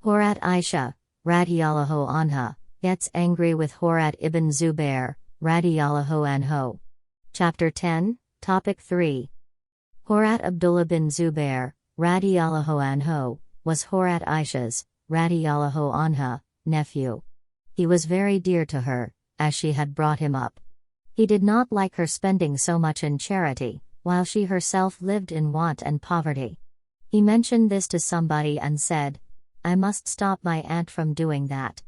Hurat Aishah, radiyallahu anha, gets angry with Hurat Ibn-Zubair, radiyallahu anhu. Chapter 10, Topic 3. Hurat Abdullah bin Zubair, radiyallahu anhu, was Hurat Aishah's, radiyallahu anha, nephew. He was very dear to her, as she had brought him up. He did not like her spending so much in charity, while she herself lived in want and poverty. He mentioned this to somebody and said, "I must stop my aunt from doing that."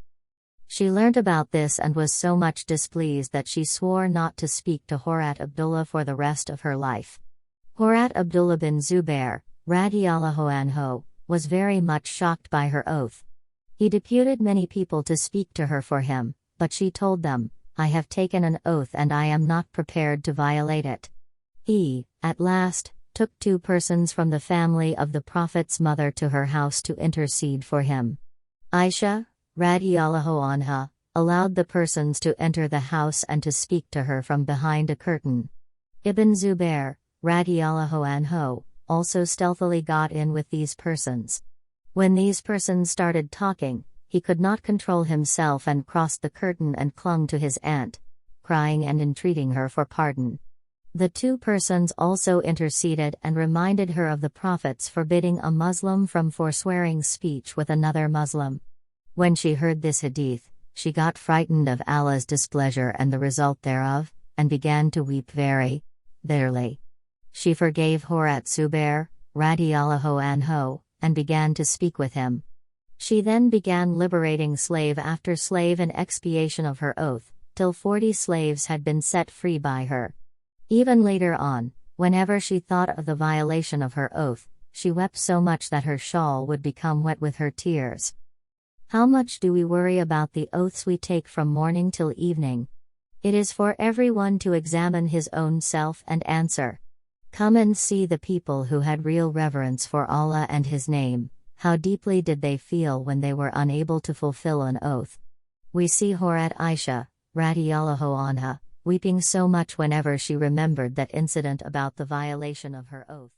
She learnt about this and was so much displeased that she swore not to speak to Hurat Abdullah for the rest of her life. Hurat Abdullah bin Zubair, radiyallahu anhu, was very much shocked by her oath. He deputed many people to speak to her for him, but she told them, "I have taken an oath and I am not prepared to violate it." He, at last, took 2 persons from the family of the Prophet's mother to her house to intercede for him. Aishah, radiyallahu anha, allowed the persons to enter the house and to speak to her from behind a curtain. Ibn-Zubair, radiyallahu anhu, also stealthily got in with these persons. When these persons started talking, he could not control himself and crossed the curtain and clung to his aunt, crying and entreating her for pardon. The 2 persons also interceded and reminded her of the Prophet's forbidding a Muslim from forswearing speech with another Muslim. When she heard this hadith, she got frightened of Allah's displeasure and the result thereof, and began to weep very bitterly. She forgave Hurat Zubair, radiyallahu anhu, and began to speak with him. She then began liberating slave after slave in expiation of her oath, till 40 slaves had been set free by her. Even later on, whenever she thought of the violation of her oath, she wept so much that her shawl would become wet with her tears. How much do we worry about the oaths we take from morning till evening? It is for everyone to examine his own self and answer. Come and see the people who had real reverence for Allah and His name. How deeply did they feel when they were unable to fulfill an oath? We see Hurat Aishah, radiyallahu anha, weeping so much whenever she remembered that incident about the violation of her oath.